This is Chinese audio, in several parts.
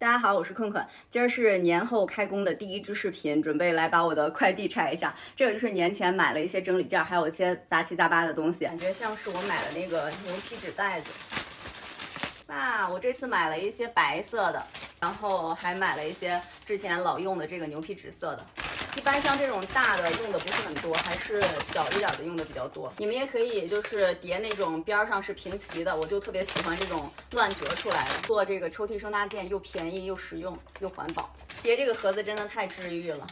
大家好，我是困困，今儿是年后开工的第一支视频，准备来把我的快递拆一下。这个就是年前买了一些整理件，还有一些杂七杂八的东西，感觉像是我买的那个牛皮纸袋子。我这次买了一些白色的，然后还买了一些之前老用的这个牛皮纸色的。一般像这种大的用的不是很多，还是小一点的用的比较多。你们也可以就是叠那种边上是平齐的，我就特别喜欢这种乱折出来的。做这个抽屉收纳件又便宜又实用又环保。叠这个盒子真的太治愈了。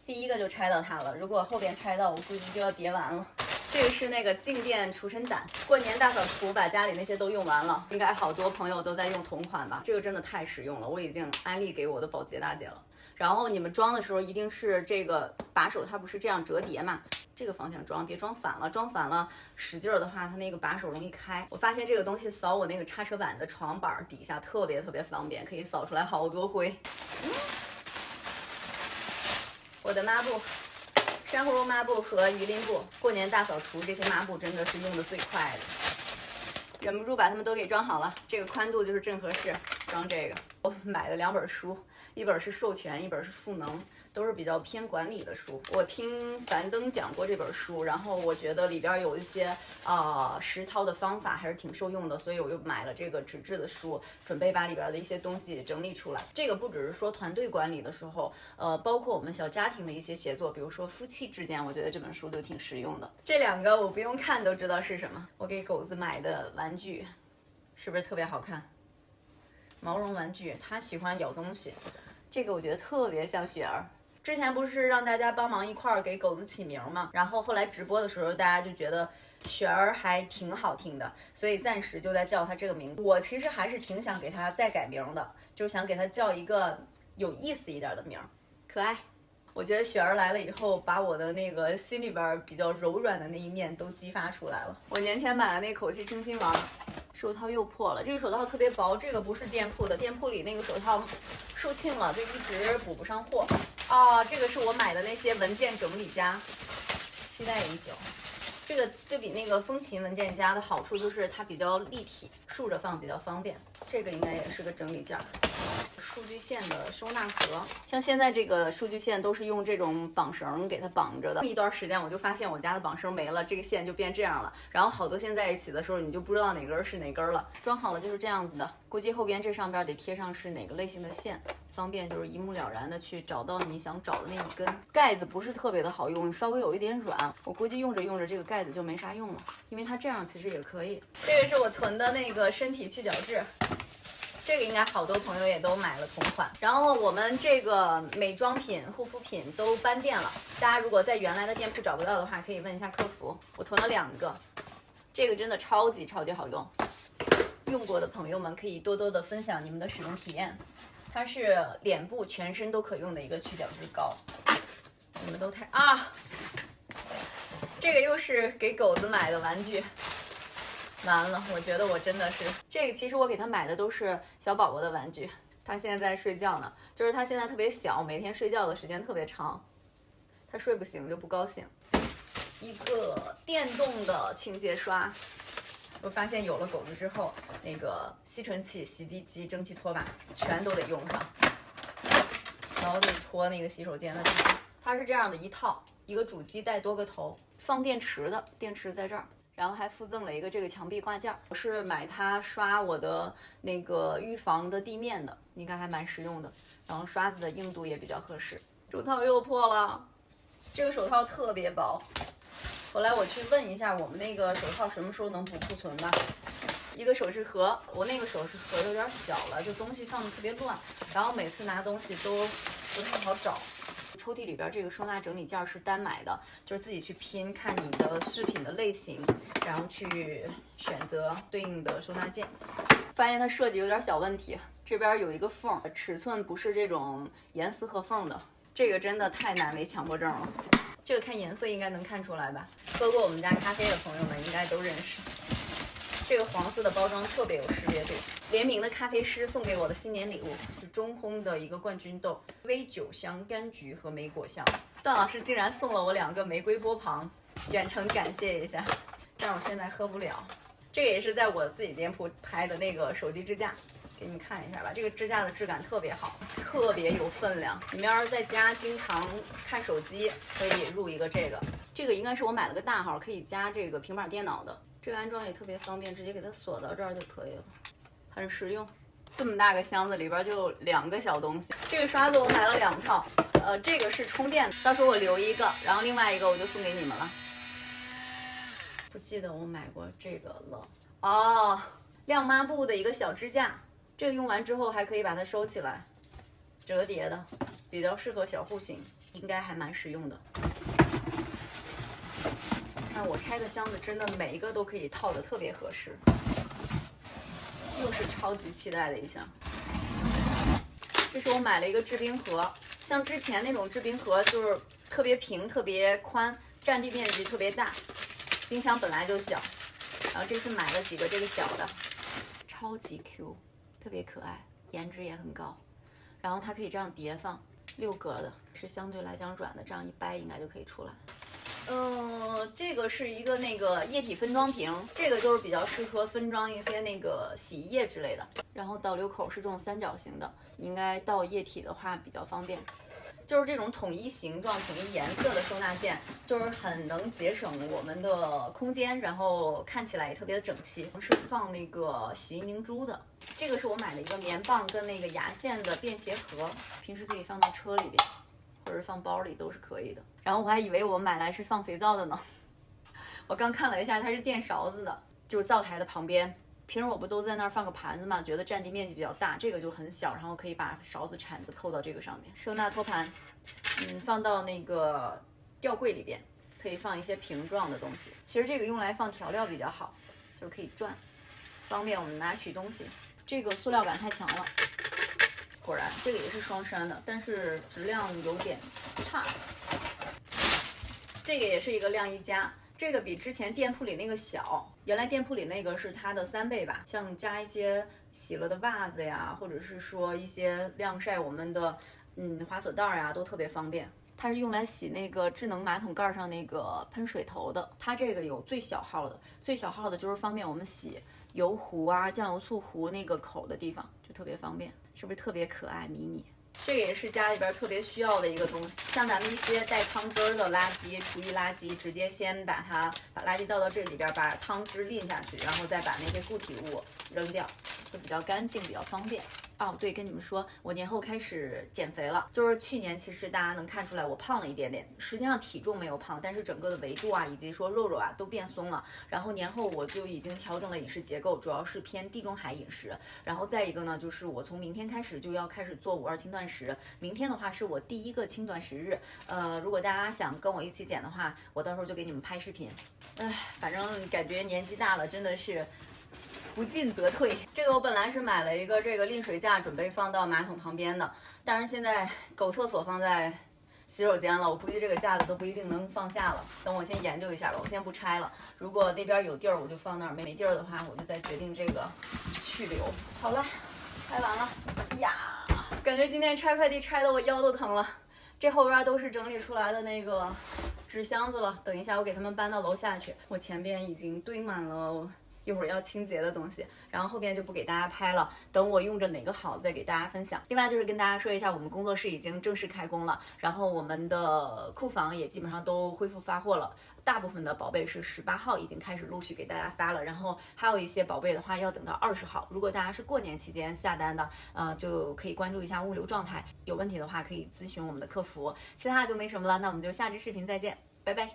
第一个就拆到它了，如果后边拆到，我估计就要叠完了。这个是那个静电除尘掸，过年大扫除把家里那些都用完了，应该好多朋友都在用同款吧？这个真的太实用了，我已经安利给我的保洁大姐了。然后你们装的时候一定是这个把手，它不是这样折叠嘛？这个方向装，别装反了，装反了使劲儿的话，它那个把手容易开。我发现这个东西扫我那个叉车板的床板底下特别方便，可以扫出来好多灰。我的抹布。珊瑚绒抹布和鱼鳞布，过年大扫除这些抹布真的是用的最快的，忍不住把它们都给装好了。这个宽度就是正合适装这个。我买了2本书，一本是授权，一本是赋能，都是比较偏管理的书。我听樊登讲过这本书，然后我觉得里边有一些实操的方法还是挺受用的，所以我又买了这个纸质的书，准备把里边的一些东西整理出来。这个不只是说团队管理的时候，包括我们小家庭的一些协作，比如说夫妻之间，我觉得这本书都挺实用的。这2个我不用看都知道是什么，我给狗子买的玩具，是不是特别好看？毛绒玩具，它喜欢咬东西，这个我觉得特别像雪儿。之前不是让大家帮忙一块儿给狗子起名吗？然后后来直播的时候，大家就觉得雪儿还挺好听的，所以暂时就在叫它这个名字。我其实还是挺想给它再改名的，就是想给它叫一个有意思一点的名，可爱。我觉得雪儿来了以后，把我的那个心里边比较柔软的那一面都激发出来了。我年前买的那口气清新王手套又破了，这个手套特别薄，这个不是店铺的，店铺里那个手套售罄了，就一直补不上货。这个是我买的那些文件整理夹，期待已久。这个对比那个风琴文件夹的好处就是它比较立体，竖着放比较方便。这个应该也是个整理件。数据线的收纳盒，像现在这个数据线都是用这种绑绳给它绑着的。一段时间我就发现我家的绑绳没了，这个线就变这样了，然后好多线在一起的时候，你就不知道哪根是哪根了。装好了就是这样子的，估计后边这上边得贴上是哪个类型的线，方便就是一目了然的去找到你想找的那一根。盖子不是特别的好用，稍微有一点软，我估计用着用着这个盖子就没啥用了，因为它这样其实也可以。这个是我囤的那个身体去角质。这个应该好多朋友也都买了同款，然后我们这个美妆品、护肤品都搬店了，大家如果在原来的店铺找不到的话，可以问一下客服。我囤了2个，这个真的超级好用，用过的朋友们可以多多的分享你们的使用体验。它是脸部全身都可用的一个去角质膏，你们都太这个又是给狗子买的玩具。完了，我觉得我真的是这个，其实我给他买的都是小宝宝的玩具。他现在在睡觉呢，就是他现在特别小，每天睡觉的时间特别长，他睡不醒就不高兴。一个电动的清洁刷，我发现有了狗子之后，那个吸尘器、洗地机、蒸汽拖把全都得用上，老得拖那个洗手间的地方。它是这样的一套，一个主机带多个头，放电池的，电池在这儿。然后还附赠了一个这个墙壁挂件，我是买它刷我的那个预防的地面的，应该还蛮实用的。然后刷子的硬度也比较合适。手套又破了，这个手套特别薄。后来我去问一下我们那个手套什么时候能补库存吧。一个首饰盒，我那个首饰盒有点小了，就东西放的特别乱，然后每次拿东西都不太好找。抽屉里边这个收纳整理件是单买的，就是自己去拼，看你的饰品的类型，然后去选择对应的收纳件。发现它设计有点小问题，这边有一个缝，尺寸不是这种严丝合缝的，这个真的太难为强迫症了。这个看颜色应该能看出来吧？喝过我们家咖啡的朋友们应该都认识。这个黄色的包装特别有识别度。联名的咖啡师送给我的新年礼物是中烘的一个冠军豆，微酒香、柑橘和莓果香。段老师竟然送了我2个玫瑰波旁，远程感谢一下，但我现在喝不了。这个也是在我自己店铺拍的那个手机支架，给你们看一下吧。这个支架的质感特别好，特别有分量。你们要是在家经常看手机，可以入一个这个。这个应该是我买了个大号，可以加这个平板电脑的。这个安装也特别方便，直接给它锁到这儿就可以了，很实用。这么大个箱子里边就有2个小东西。这个刷子我买了2套，这个是充电的，到时候我留一个，然后另外一个我就送给你们了。不记得我买过这个了哦，晾抹布的一个小支架，这个用完之后还可以把它收起来，折叠的，比较适合小户型，应该还蛮实用的。看我拆的箱子，真的每一个都可以套的特别合适。又是超级期待的一项，这是我买了一个制冰盒，像之前那种制冰盒就是特别平、特别宽，占地面积特别大，冰箱本来就小，然后这次买了几个这个小的，超级 Q， 特别可爱，颜值也很高，然后它可以这样叠放，6格的，是相对来讲软的，这样一掰应该就可以出来。这个是一个那个液体分装瓶，这个就是比较适合分装一些那个洗衣液之类的。然后导流口是这种3角形的，应该倒液体的话比较方便。就是这种统一形状、统一颜色的收纳件，就是很能节省我们的空间，然后看起来也特别的整齐。是放那个洗衣明珠的，这个是我买的一个棉棒跟那个牙线的便携盒，平时可以放到车里边。或者放包里都是可以的。然后我还以为我买来是放肥皂的呢，我刚看了一下，它是垫勺子的，就是灶台的旁边。平时我不都在那儿放个盘子嘛，觉得占地面积比较大，这个就很小，然后可以把勺子、铲子扣到这个上面。收纳托盘，放到那个吊柜里边，可以放一些瓶状的东西。其实这个用来放调料比较好，就是可以转，方便我们拿取东西。这个塑料感太强了。果然，这个也是双山的，但是质量有点差。这个也是一个晾衣架，这个比之前店铺里那个小，原来店铺里那个是它的3倍吧。像加一些洗了的袜子呀，或者是说一些晾晒我们的滑索袋呀，都特别方便。它是用来洗那个智能马桶盖上那个喷水头的，它这个有最小号的，最小号的就是方便我们洗油壶啊、酱油醋壶那个口的地方，就特别方便。是不是特别可爱迷你？这个也是家里边特别需要的一个东西，像咱们一些带汤汁的垃圾、厨余垃圾，直接先把垃圾倒到这里边，把汤汁淋下去，然后再把那些固体物扔掉，就比较干净，比较方便。哦，对，跟你们说，我年后开始减肥了。就是去年其实大家能看出来我胖了一点点，实际上体重没有胖，但是整个的维度啊，以及说肉肉啊都变松了。然后年后我就已经调整了饮食结构，主要是偏地中海饮食。然后再一个呢，就是我从明天开始就要开始做52轻断食。明天的话是我第1个轻断食日。如果大家想跟我一起减的话，我到时候就给你们拍视频。反正感觉年纪大了，真的是。不进则退。这个我本来是买了一个这个沥水架，准备放到马桶旁边的，但是现在狗厕所放在洗手间了，我估计这个架子都不一定能放下了。等我先研究一下吧，我先不拆了。如果那边有地儿，我就放那儿；没地儿的话，我就再决定这个去留。好了，拆完了呀，感觉今天拆快递拆的我腰都疼了。这后边都是整理出来的那个纸箱子了，等一下我给他们搬到楼下去。我前边已经堆满了。一会儿要清洁的东西，然后后边就不给大家拍了，等我用着哪个好再给大家分享。另外就是跟大家说一下，我们工作室已经正式开工了，然后我们的库房也基本上都恢复发货了，大部分的宝贝是18号已经开始陆续给大家发了，然后还有一些宝贝的话要等到20号。如果大家是过年期间下单的，就可以关注一下物流状态，有问题的话可以咨询我们的客服。其他的就没什么了，那我们就下支视频再见，拜拜。